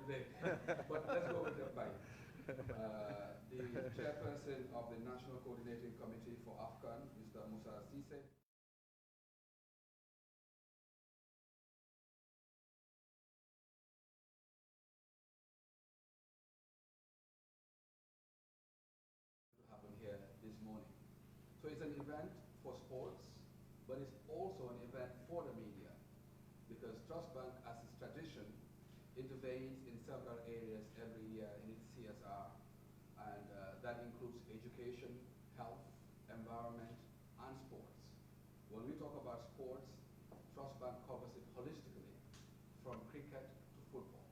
today. But let's go with the bike. The chairperson of the National Coordinating Committee for Afcon, Mr. Musa Sise. Happen here this morning. So it's an event for sports, but it's also an event for the media, because Trust Bank, as its tradition, intervenes in several areas every year in its CSR, and that includes education, health, environment, and sports. When we talk about sports, Trust Bank covers it holistically, from cricket to football.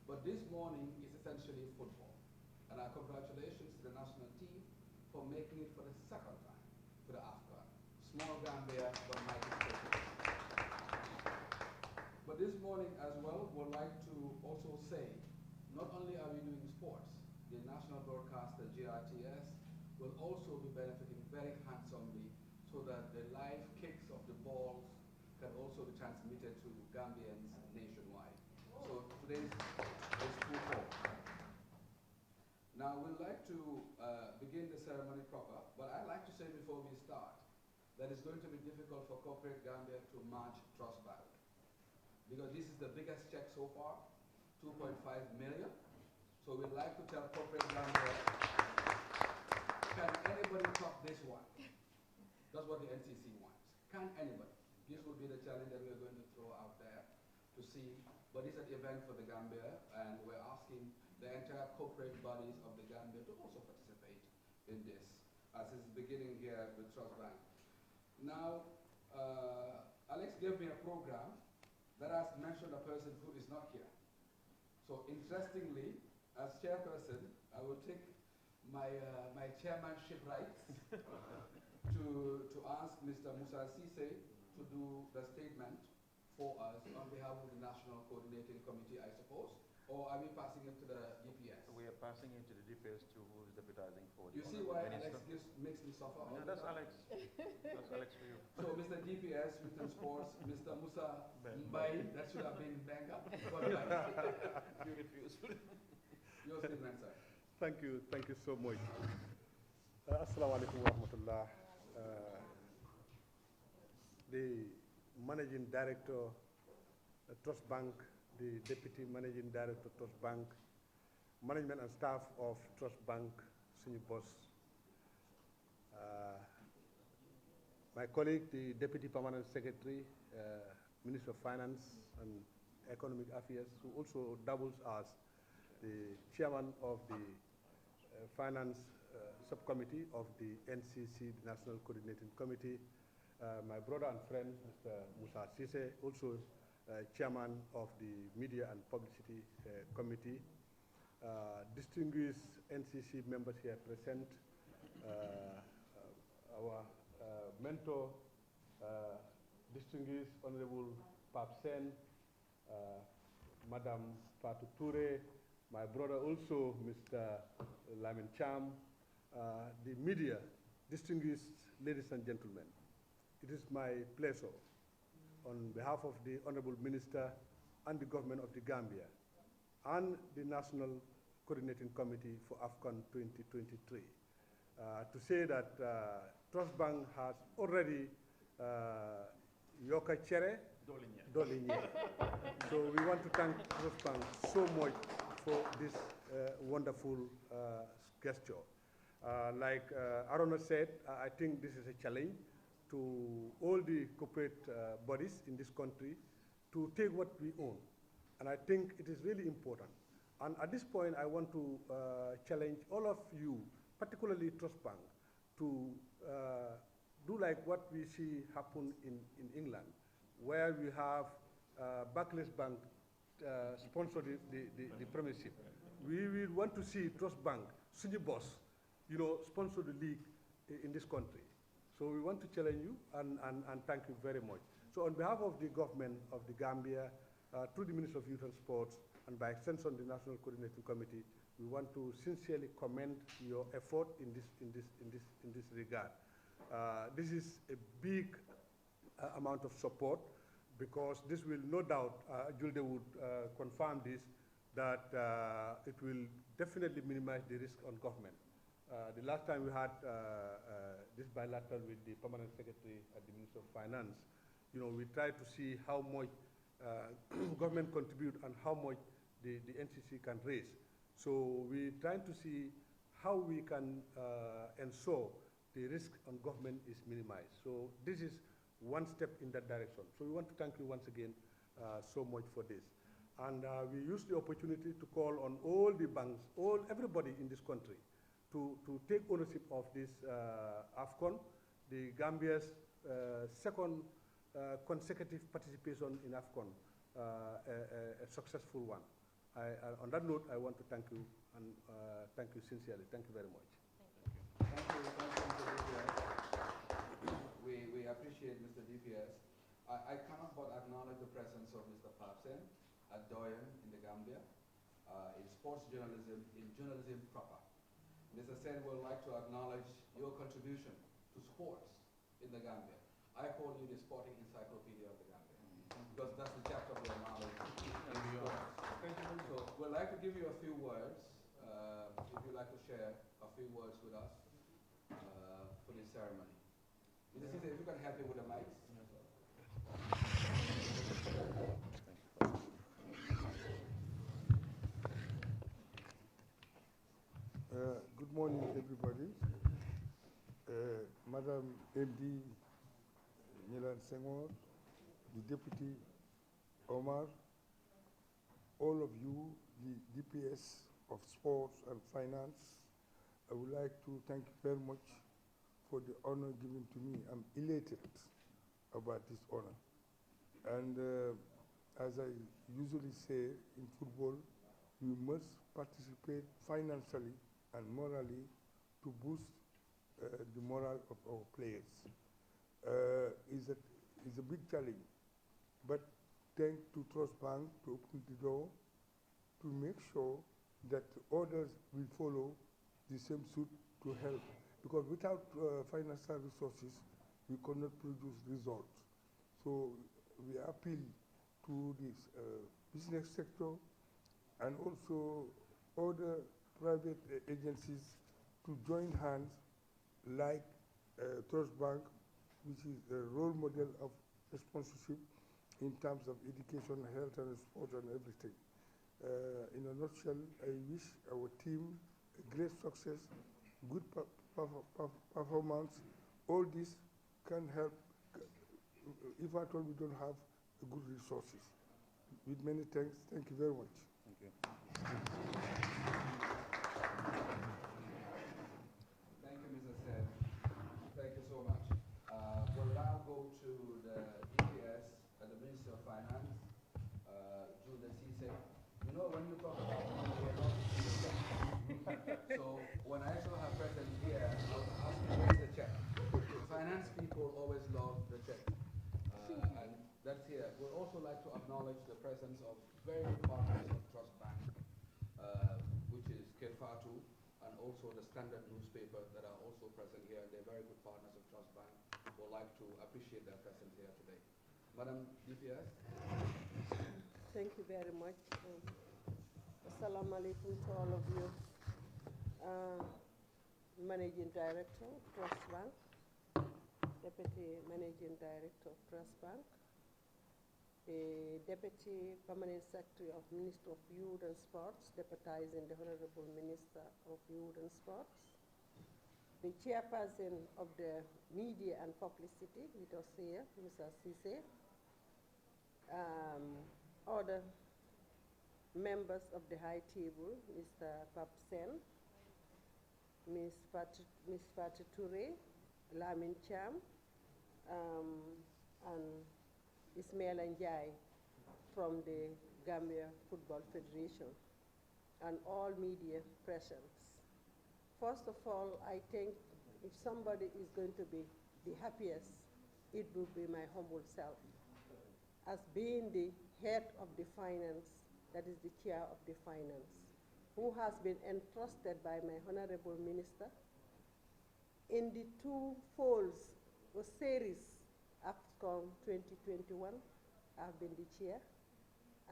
But this morning is essentially football, and our congratulations to the national team for making it for the second time to the Afcon. Small Gambia, but mighty Portugal. But this morning as well, we'd like to also say, not only are we doing sports, the national broadcaster GRTS will also be benefiting very handsomely so that the live kicks of the balls can also be transmitted to Gambians nationwide. So today's is twofold. Now we'd like to begin the ceremony proper, but I'd like to say before we start that it's going to be difficult for corporate Gambia to match Trust Bank, because this is the biggest check so far, 2.5 million. So we'd like to tell corporate Gambia, can anybody top this one? That's what the NCC wants. Can anybody? This will be the challenge that we're going to throw out there to see. But it's an event for the Gambia, and we're asking the entire corporate bodies of the Gambia to also participate in this, as it's beginning here with Trust Bank. Now, Alex gave me a program that has mentioned a person who is not here. So interestingly, as chairperson, I will take my chairmanship rights to ask Mr. Musa Sise to do the statement for us on behalf of the National Coordinating Committee, I suppose. Or are we passing it to the DPS? We are passing it to the DPS to who is deputizing for You see why Alex makes me suffer? No, that's Alex. That's Alex for you. So Mr. DPS, Mr. Sports, Mr. Musa Mbai, that should have been Benga. You refuse. Your statement, sir. Thank you so much. Assalamu alaikum wa rahmatullah. The Managing Director, Trust Bank, the Deputy Managing Director, Trust Bank, management and staff of Trust Bank, senior boss, my colleague, the Deputy Permanent Secretary, Minister of Finance and Economic Affairs, who also doubles as the chairman of the Finance Subcommittee of the NCC, the National Coordinating Committee, my brother and friend, Mr. Musa Sise, also chairman of the Media and Publicity Committee, distinguished NCC members here present, our mentor, distinguished Honorable Pap Sen, Madam Fatou Toure, my brother also, Mr. Lamin Cham, the media, distinguished ladies and gentlemen. It is my pleasure, on behalf of the Honorable Minister and the government of the Gambia and the National Coordinating Committee for Afcon 2023, to say that Trust Bank has already yoka chere dolinye. So we want to thank Trust Bank so much for this wonderful gesture. Like Arona said, I think this is a challenge to all the corporate bodies in this country to take what we own. And I think it is really important. And at this point, I want to challenge all of you, particularly Trust Bank, to do like what we see happen in England, where we have Barclays Bank sponsor the premiership. We want to see Trust Bank, senior boss, sponsor the league in this country. So we want to challenge you and thank you very much. So on behalf of the government of the Gambia, through the Minister of Youth and Sports, and by extension the National Coordinating Committee, we want to sincerely commend your effort in this regard. This is a big amount of support, because this will no doubt, Julde would confirm this, that it will definitely minimize the risk on government. The last time we had this bilateral with the permanent secretary at the Ministry of Finance, we tried to see how much government contribute and how much the NCC can raise. So we're trying to see how we can ensure the risk on government is minimized. So this is one step in that direction. So we want to thank you once again so much for this. And we use the opportunity to call on all the banks, everybody in this country to take ownership of this Afcon, the Gambia's second consecutive participation in Afcon, a successful one. On that note, I want to thank you, and thank you sincerely. Thank you very much. Thank you, Mr. DPS. We appreciate Mr. DPS. I cannot but acknowledge the presence of Mr. Papsen, a doyen in the Gambia, in sports journalism, in journalism proper. Mr. Sen would like to acknowledge your contribution to sports in the Gambia. I call you the sporting encyclopedia of the Gambia, because that's the depth of your knowledge in sports. So we'd like to give you a few words, if you'd like to share a few words with us for this ceremony. Mr. Sise, if you can help me with the mics. Good morning, everybody. Madam MD Nilan Senghor, the Deputy Omar, all of you, the DPS of Sports and Finance, I would like to thank you very much for the honor given to me. I'm elated about this honor. And as I usually say in football, we must participate financially and morally to boost the morale of our players. It's a big challenge, but thanks to Trust Bank to open the door to make sure that others will follow the same suit to help. Because without financial resources, we cannot produce results. So we appeal to this business sector and also other private agencies to join hands like Trust Bank, which is a role model of sponsorship in terms of education, health, and sport and everything. In a nutshell, I wish our team a great success, good performance. All this can help if at all we don't have good resources. With many thanks, thank you very much. Thank you. Thank you, Mr. Sen. Thank you so much. We'll now go to the DPS and the Minister of Finance, Julia Cisse. You know, when you talk about money, we're not so when I saw her present here, I was asking, where's the check? Finance people always love the check. And that's here. We'd also like to acknowledge the presence of very good partners of Trust Bank, which is Kefatu, and also the Standard newspaper that are also present here. They're very good partners of Trust Bank. We'd like to appreciate their presence here today. Madam DPS. Thank you very much. Assalamu alaikum to all of you. Managing Director of Trust Bank, Deputy Managing Director of Trust Bank, the Deputy Permanent Secretary of Ministry of Youth and Sports, deputizing the Honorable Minister of Youth and Sports, the Chairperson of the Media and Publicity, with us here, Mr. Cisse, other members of the High Table, Mr. Papsen, Ms. Fatou Touré, Lamin Cham, and Ismail Njai from the Gambia Football Federation, and all media present. First of all, I think if somebody is going to be the happiest, it would be my humble self. As being the head of the finance, that is the chair of the finance, who has been entrusted by my honorable minister in the two folds or series Afcon 2021. I've been the chair,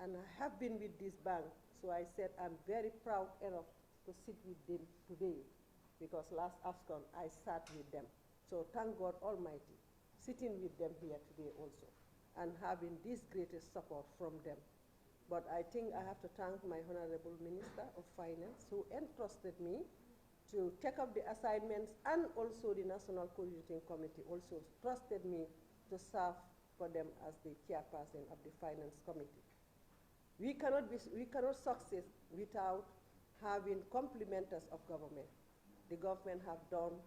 and I have been with this bank So I said I'm very proud enough to sit with them today, because last Afcon I sat with them. So thank God Almighty, sitting with them here today also, and having this greatest support from them. But I think I have to thank my Honorable Minister of Finance, who entrusted me to take up the assignments, and also the National Coordinating Committee also trusted me to serve for them as the chairperson of the Finance Committee. We cannot succeed without having complementers of government. The government have done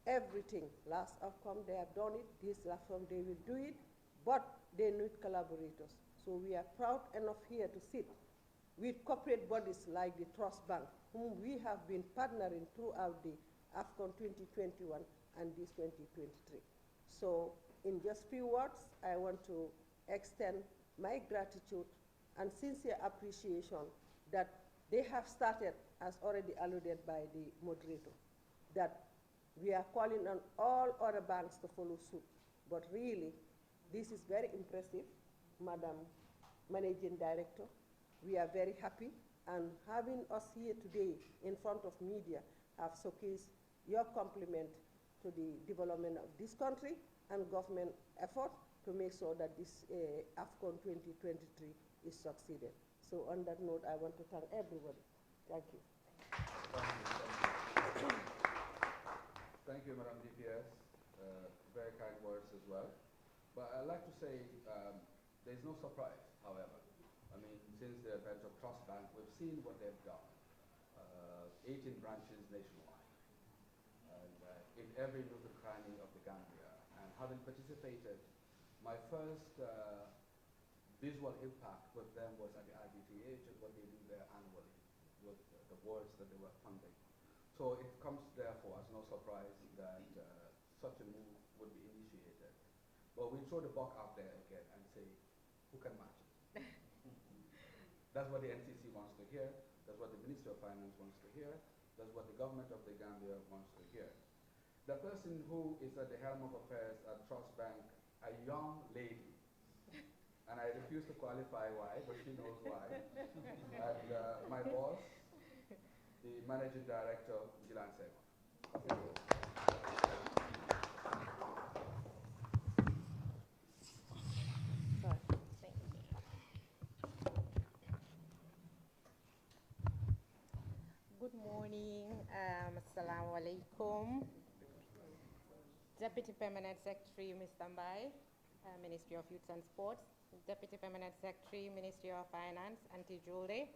everything. Last Afcon, they have done it. This Afcon, they will do it, but they need collaborators. So we are proud enough here to sit with corporate bodies like the Trust Bank, whom we have been partnering throughout the Afcon 2021 and this 2023. So in just few words, I want to extend my gratitude and sincere appreciation that they have started, as already alluded by the moderator, that we are calling on all other banks to follow suit. But really, this is very impressive, Madam Managing Director. We are very happy, and having us here today in front of media have showcased your compliment to the development of this country and government effort to make sure that this Afcon 2023 is succeeded. So on that note, I want to thank everybody. Thank you. Thank you, Madam DPS. Very kind words as well. But I'd like to say there's no surprise, however. I mean, since the advent of Trust Bank, we've seen what they've done. 18 branches nationwide, and in every nook and cranny of the Gambia. And having participated, my first visual impact with them was at the IBTH and what they do there annually with the words that they were funding. So it comes therefore as no surprise that such a move would be initiated. But we throw the buck out there again and say, who can match it? That's what the NCC wants to hear. That's what the Ministry of Finance wants to hear. That's what the government of the Gambia wants to hear. The person who is at the helm of affairs at Trust Bank, a young lady, and I refuse to qualify why, but she knows why. And my boss, the Managing Director, Gilan Sema. Good morning, assalamu alaikum. Deputy Permanent Secretary, Mr. Mbai, Ministry of Youth and Sports. Deputy Permanent Secretary, Ministry of Finance, Auntie Julie.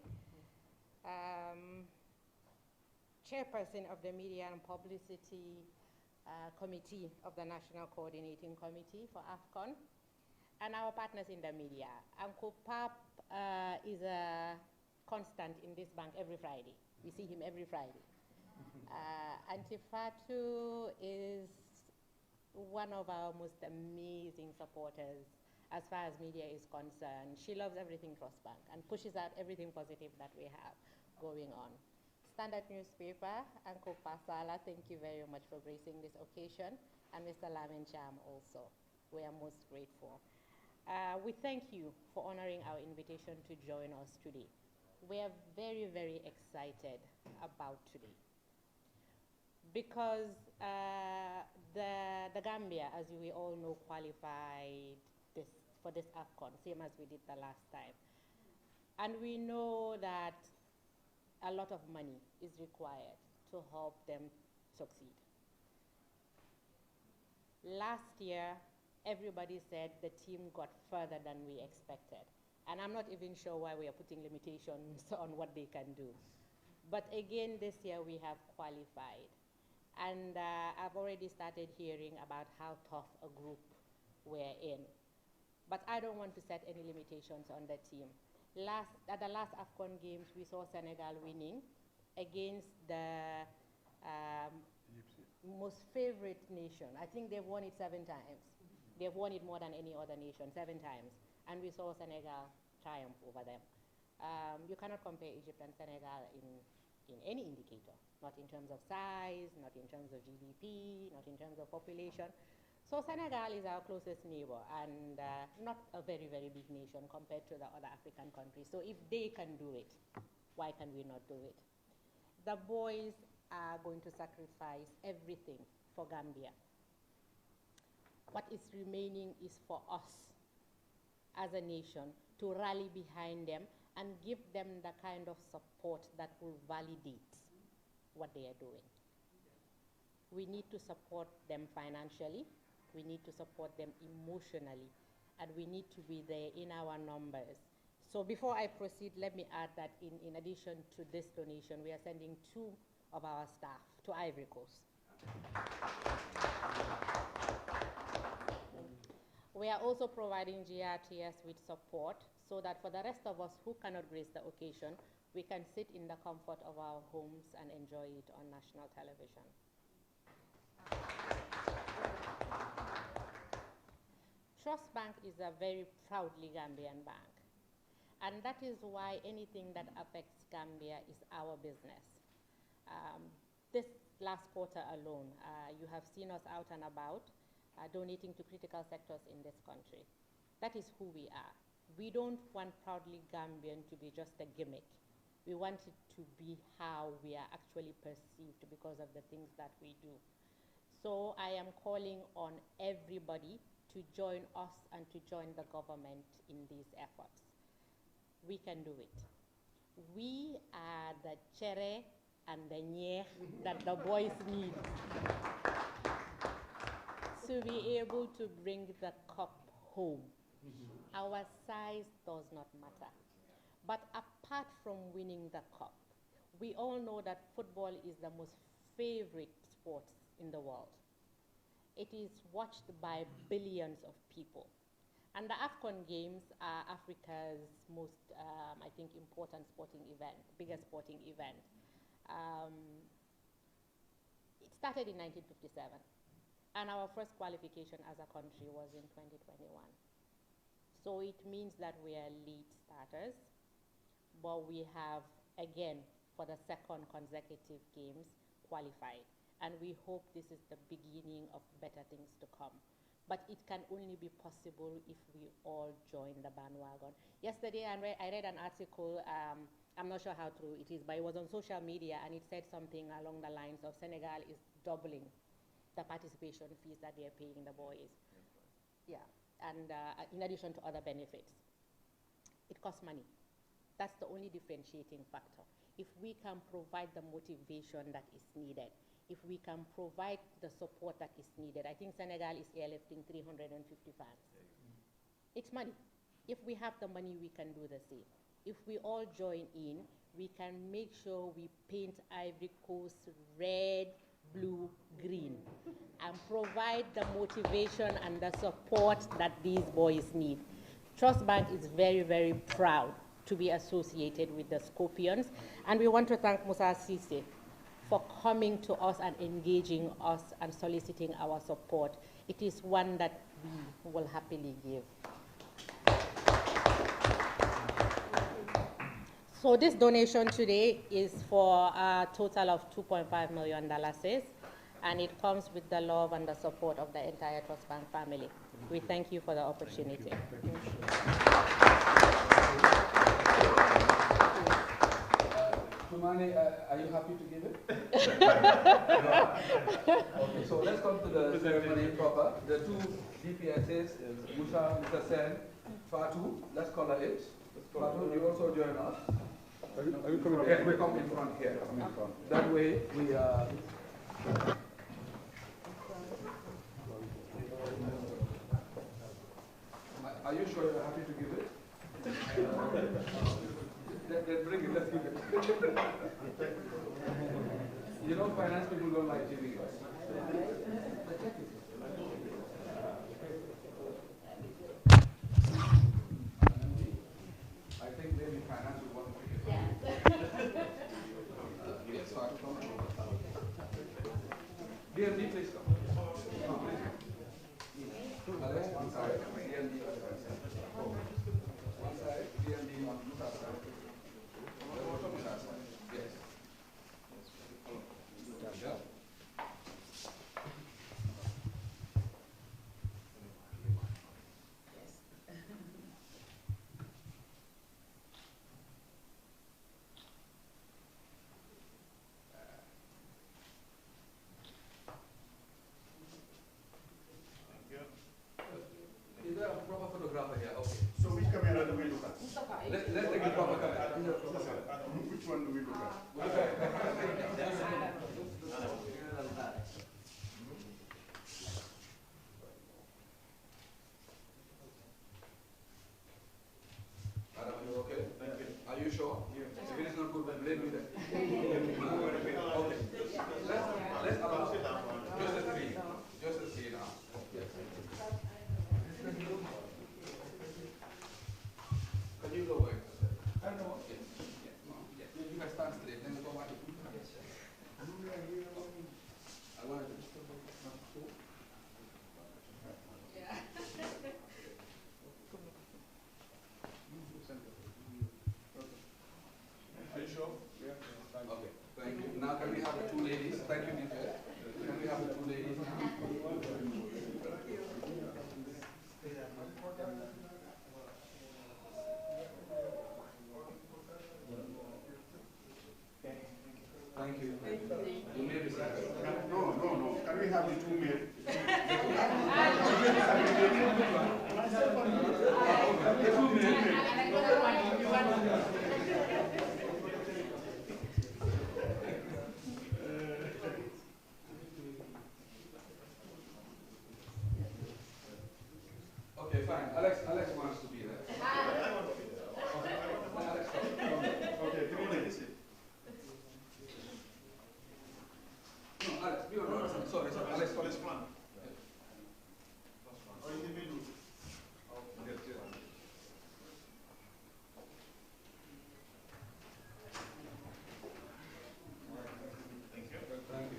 Chairperson of the Media and Publicity Committee of the National Coordinating Committee for Afcon. And our partners in the media. Uncle Pap is a constant in this bank every Friday. We see him every Friday. Auntie Fatu is one of our most amazing supporters as far as media is concerned. She loves everything Trust Bank and pushes out everything positive that we have going on. Standard newspaper, Uncle Pasala, thank you very much for gracing this occasion, and Mr. Lamin Cham also. We are most grateful. We thank you for honoring our invitation to join us today. We are very, very excited about today because the Gambia, as we all know, qualified for this Afcon, same as we did the last time. And we know that a lot of money is required to help them succeed. Last year, everybody said the team got further than we expected. And I'm not even sure why we are putting limitations on what they can do. But again, this year we have qualified. And I've already started hearing about how tough a group we're in. But I don't want to set any limitations on the team. At the last Afcon games, we saw Senegal winning against the most favorite nation. I think they've won it 7 times. They've won it more than any other nation, 7 times. And we saw Senegal triumph over them. You cannot compare Egypt and Senegal in any indicator, not in terms of size, not in terms of GDP, not in terms of population. So So Senegal is our closest neighbor and not a very, very big nation compared to the other African countries. So if they can do it, why can we not do it? The boys are going to sacrifice everything for Gambia. What is remaining is for us as a nation to rally behind them and give them the kind of support that will validate what they are doing. We need to support them financially, we need to support them emotionally, and we need to be there in our numbers. So before I proceed, let me add that in addition to this donation, we are sending 2 of our staff to Ivory Coast. We are also providing GRTS with support so that for the rest of us who cannot grace the occasion, we can sit in the comfort of our homes and enjoy it on national television. Trust Bank is a very proudly Gambian bank, and that is why anything that affects Gambia is our business. This last quarter alone, you have seen us out and about donating to critical sectors in this country. That is who we are. We don't want proudly Gambian to be just a gimmick. We want it to be how we are actually perceived because of the things that we do. So I am calling on everybody to join us and to join the government in these efforts. We can do it. We are the chere and the nye that the boys need to be able to bring the cup home. Our size does not matter. But apart from winning the cup, we all know that football is the most favorite sport in the world. It is watched by billions of people. And the Afcon Games are Africa's most, I think, important sporting event, biggest sporting event. It started in 1957, and our first qualification as a country was in 2021. So it means that we are lead starters, but we have, again, for the second consecutive games, qualified. And we hope this is the beginning of better things to come. But it can only be possible if we all join the bandwagon. Yesterday, I read an article, I'm not sure how true it is, but it was on social media, and it said something along the lines of Senegal is doubling the participation fees that they're paying the boys. Yeah, and in addition to other benefits. It costs money. That's the only differentiating factor. If we can provide the motivation that is needed, if we can provide the support that is needed. I think Senegal is airlifting 350 fans. It's money. If we have the money, we can do the same. If we all join in, we can make sure we paint Ivory Coast red, blue, green, and provide the motivation and the support that these boys need. Trust Bank is very, very proud to be associated with the Scorpions, and we want to thank Musa Sise for coming to us and engaging us and soliciting our support. It is one that we will happily give. So this donation today is for a total of $2.5 million, and it comes with the love and the support of the entire Trust Bank family. We thank you for the opportunity. Tumani, are you happy to give it? Okay, so let's come to the ceremony proper. The two DPSs, Musa, Mr. Sen, Fatu, let's color it. Fatu, you also join us. Are you coming? Yeah, we come in front here. Come in front. That way we are. Are you sure you're happy to give it? Then bring it, let's give it. You know, finance people don't like giving it. I think maybe finance will want to pick it. Yes, so DMD, please come. Come, please come. Alex, one side. DMD, other side. One side, DMD on Musa's side. Yes. Which one do we look at? Adam, are you okay? Thank you. Are you sure? Yeah. If it is not good, then blame me then. Okay. Let's allow just a three. Just a three now. Yes. Can you go away? I don't know. Yes. Yes. No. Yes. You can stand straight. Then go back. Yes. I want to. Are you sure? Yeah. Okay, thank you. Now can we have the two ladies? Thank you, Mr. Can we have the two ladies now? Thank you. You may be seated. No. Can we have the two men? Okay, fine. Alex wants to be there. Okay, Alex, come. Okay, three ladies. No, Alex, be on the sorry, Alex, come. Let's plan. Or in the middle. Yes, yes. Thank you.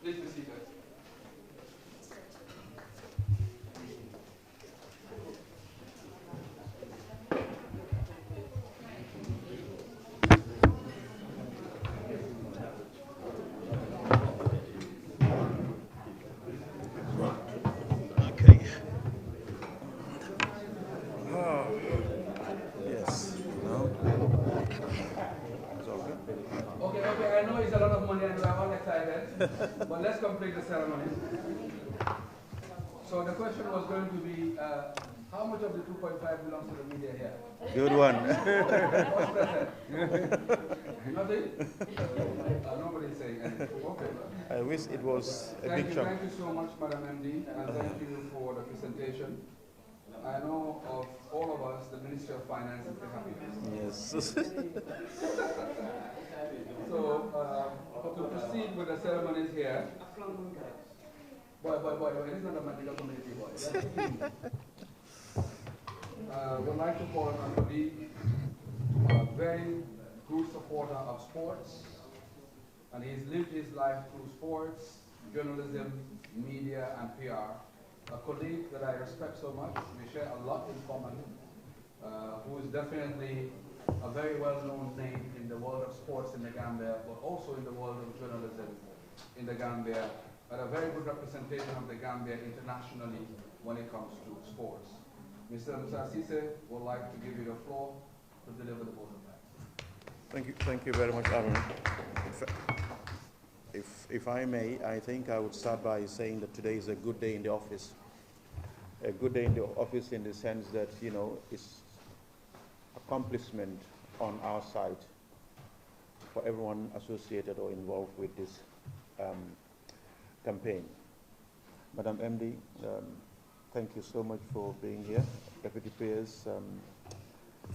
Please be seated. Okay. Yes. No. It's all good. Okay, I know it's a lot of money and we're all excited, but let's complete the ceremony. So the question was going to be, how much of the 2.5 belongs to the media here? Good one. What's present? Nothing? Nobody's saying anything. Okay. I wish it was a big chunk. Thank you so much, Madam MD, and thank you for the presentation. I know of all of us, the Ministry of Finance is the happiest. Yes. So, to proceed with the ceremonies here, boy, it is not a medical community, boy. Would like to call on our colleague, a very good supporter of sports, and he's lived his life through sports, journalism, media, and PR. A colleague that I respect so much, we share a lot in common, who is definitely a very well-known name in the world of sports in the Gambia, but also in the world of journalism in the Gambia, and a very good representation of the Gambia internationally when it comes to sports. Mr. Musa Sise would like to give you the floor to deliver the vote of thanks. Thank you very much, Aaron. If I may, I think I would start by saying that today is a good day in the office. A good day in the office in the sense that, you know, it's accomplishment on our side for everyone associated or involved with this campaign. Madam MD, thank you so much for being here. Deputy Peers,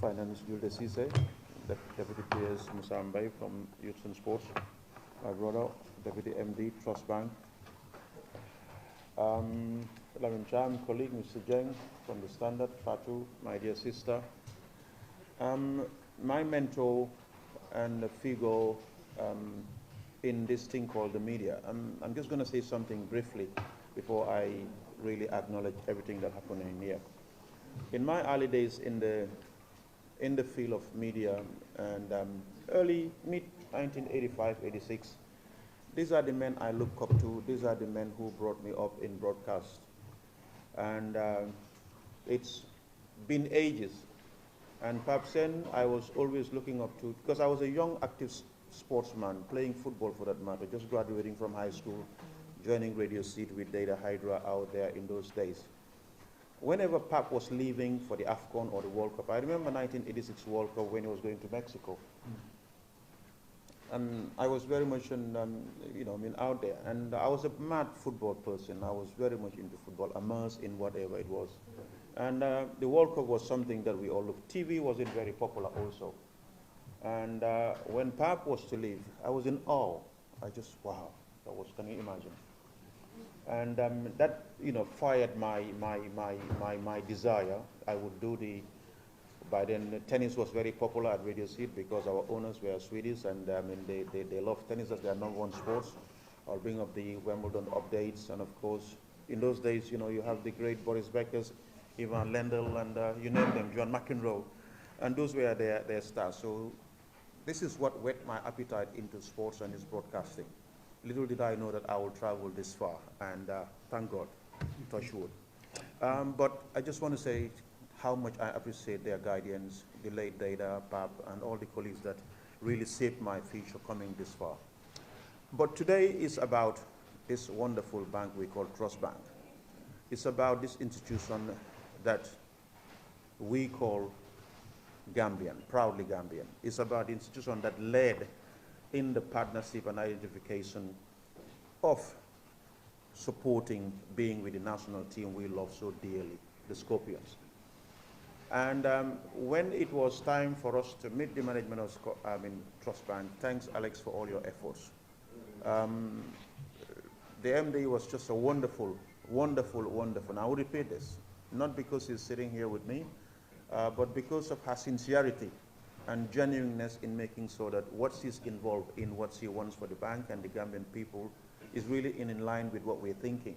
Finance Julde Cisse, Deputy Peers Musambai from Youth and Sports, my brother, Deputy MD, Trust Bank, Lamin Cham, colleague, Mr. Jeng from the Standard, Fatu, my dear sister, my mentor and the figure in this thing called the media. I'm just going to say something briefly before I really acknowledge everything that happened in here. In my early days in the field of media and early, mid-1985, 86, these are the men I look up to. These are the men who brought me up in broadcast. And it's been ages. And perhaps then I was always looking up to, because I was a young active sportsman, playing football for that matter, just graduating from high school, joining Radio Seed with Data Hydra out there in those days. Whenever Pap was leaving for the Afcon or the World Cup, I remember 1986 World Cup when he was going to Mexico. I was very much, out there. And I was a mad football person. I was very much into football, immersed in whatever it was. And the World Cup was something that we all looked. TV wasn't very popular also. And when Pap was to leave, I was in awe. I just, wow, can you imagine? And that, fired my desire. I would do by then tennis was very popular at Radio Seed because our owners were Swedish, and they love tennis as their number one sports. I'll bring up the Wimbledon updates, and of course, in those days, you have the great Boris Beckers, Ivan Lendl, and you name them, John McEnroe, and those were their stars. So this is what whet my appetite into sports and its broadcasting. Little did I know that I will travel this far, and thank God, touch wood. But I just want to say how much I appreciate their guidance, the late Data, Pap, and all the colleagues that really shaped my future coming this far. But today is about this wonderful bank we call Trust Bank. It's about this institution that we call Gambian, proudly Gambian. It's about the institution that led in the partnership and identification of supporting being with the national team we love so dearly, the Scorpions. And when it was time for us to meet the management of Trust Bank, thanks Alex for all your efforts. The MD was just a wonderful, and I will repeat this, not because he's sitting here with me, but because of her sincerity and genuineness in making sure that what she's involved in, what she wants for the bank and the Gambian people is really in line with what we're thinking.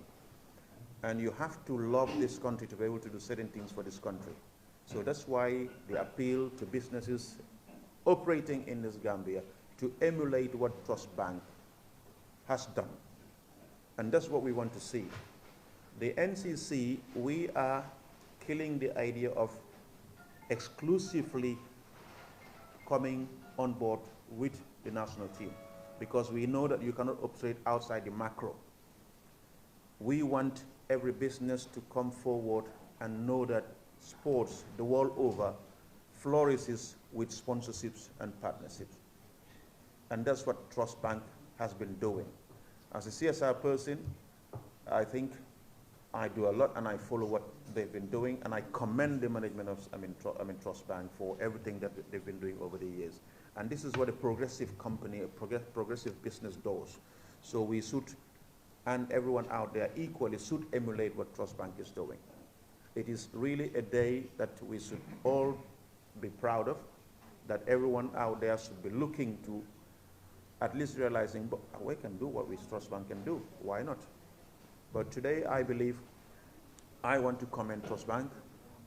And you have to love this country to be able to do certain things for this country. So that's why the appeal to businesses operating in this Gambia to emulate what Trust Bank has done. And that's what we want to see. The NCC, we are killing the idea of exclusively coming on board with the national team, because we know that you cannot operate outside the macro. We want every business to come forward and know that sports the world over flourishes with sponsorships and partnerships. And that's what Trust Bank has been doing. As a CSR person, I think I do a lot and I follow what they've been doing, and I commend the management of Trust Bank for everything that they've been doing over the years. And this is what a progressive company, a progressive business does. So we should, and everyone out there equally should emulate what Trust Bank is doing. It is really a day that we should all be proud of, that everyone out there should be looking to at least realizing, but we can do what Trust Bank can do, why not? But today, I believe I want to commend Trust Bank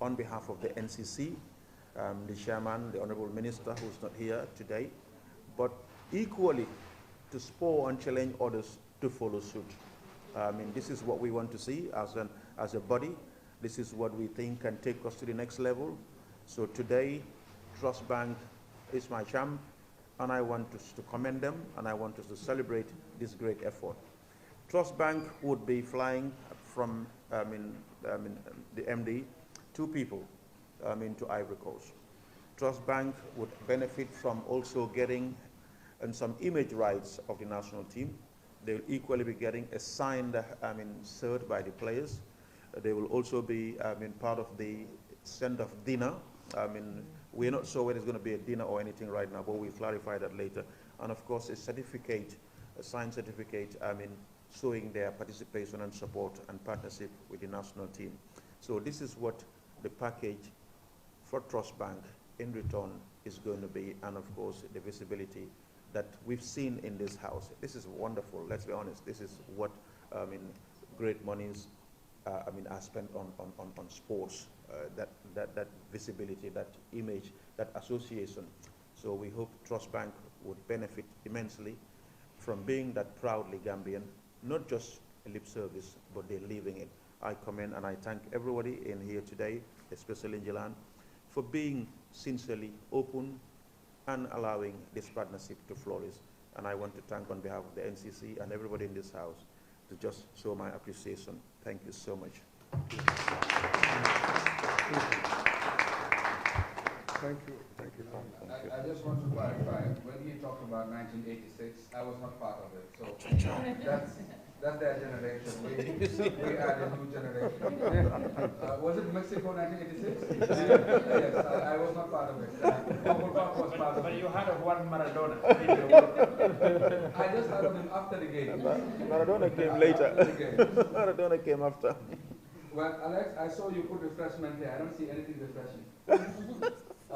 on behalf of the NCC, the chairman, the Honorable Minister, who's not here today, but equally to spur and challenge others to follow suit. This is what we want to see as a body. This is what we think can take us to the next level. So today, Trust Bank is my champ, and I want us to commend them, and I want us to celebrate this great effort. Trust Bank would be flying from the MD, 2 people to Ivory Coast. Trust Bank would benefit from also getting some image rights of the national team. They will equally be getting a signed cert by the players. They will also be part of the send-off dinner. We're not sure whether it's going to be a dinner or anything right now, but we'll clarify that later. And of course, a certificate, a signed certificate, showing their participation and support and partnership with the national team. So this is what the package for Trust Bank in return is going to be, and of course the visibility that we've seen in this house. This is wonderful, let's be honest. This is what great monies are spent on sports, that visibility, that image, that association. So we hope Trust Bank would benefit immensely from being that proudly Gambian, not just a lip service, but they're living it. I commend and I thank everybody in here today, especially in Jilan, for being sincerely open and allowing this partnership to flourish. And I want to thank on behalf of the NCC and everybody in this house to just show my appreciation. Thank you so much. Thank you. Thank you. I just want to clarify, when he talked about 1986. I was not part of it, so that's their generation. We are the new generation. Was it Mexico 1986? Yes, I was not part of it. Uncle Pop was part of it. But you had one Maradona. I just heard of him after the game. Maradona came later. After the game. Maradona came after. Well, Alex, I saw you put refreshment here. I don't see anything refreshing. Have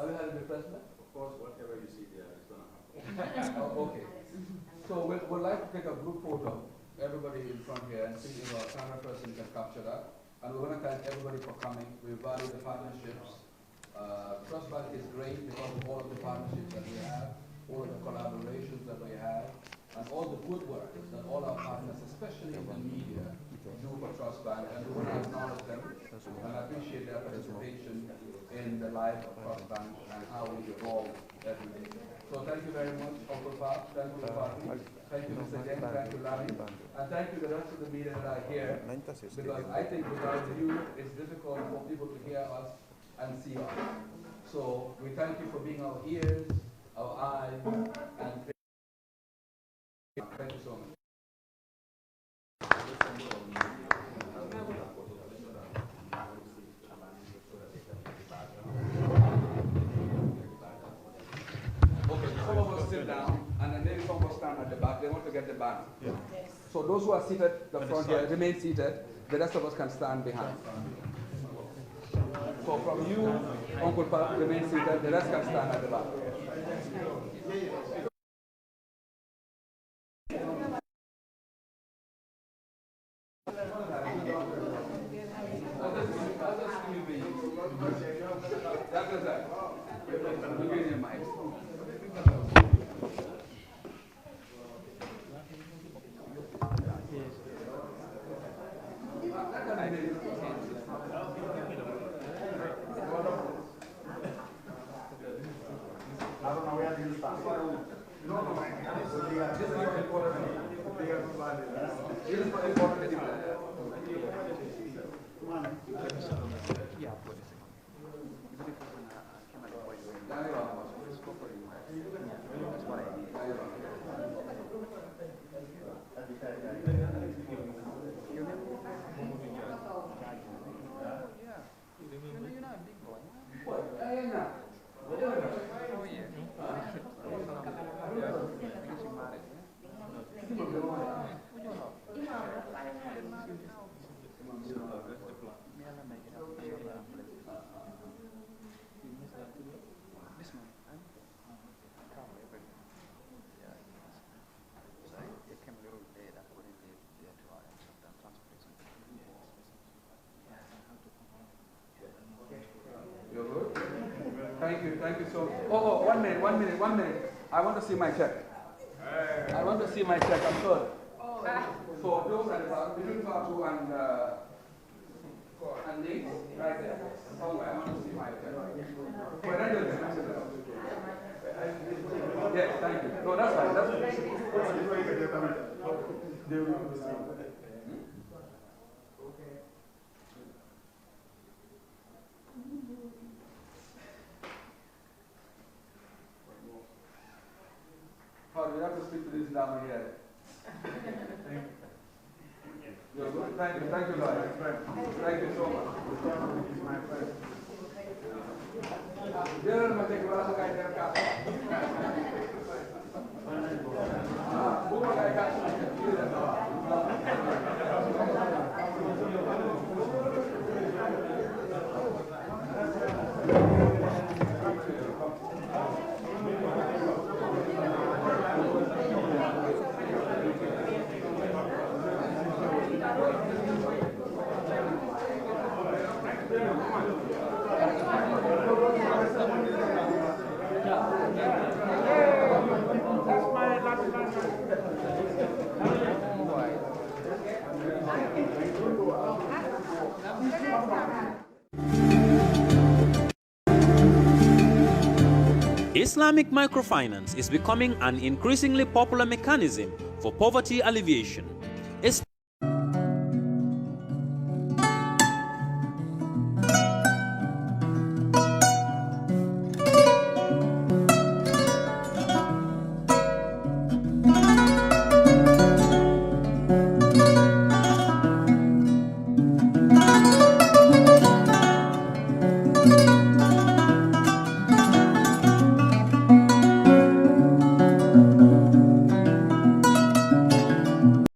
you had a refreshment? Of course, whatever you see there is going to happen. Oh, okay. So we'd like to take a group photo, everybody in front here, and see if our camera person can capture that. And we want to thank everybody for coming. We value the partnerships. Trust Bank is great because of all of the partnerships that we have, all of the collaborations that we have, and all the good work that all our partners, especially in the media, do for Trust Bank. And we want to acknowledge them and appreciate their participation in the life of Trust Bank and how we evolve every day. So thank you very much, Uncle Bob. Thank you, Fatih. Thank you, Mr. James. Thank you, Larry. And thank you the rest of the media that are here. Because I think without you, it's difficult for people to hear us and see us. So we thank you for being our ears, our eyes, and thank you so much. Sit down, and then maybe some will stand at the back. They want to get the band. Yeah. So those who are seated, the front here, remain seated. The rest of us can stand behind. So from you, Uncle Pap, remain seated. The rest can stand at the back. Thank you so much. Oh, 1 minute. I want to see my check. I want to see my check, I'm sorry. So those are the part, between Fatu and Nate, right there. Somewhere, I want to see my check. Yes, thank you. No, that's fine. That's we have to speak to this down here. You're good. Thank you, Lord. Thank you so much. Islamic microfinance is becoming an increasingly popular mechanism for poverty alleviation.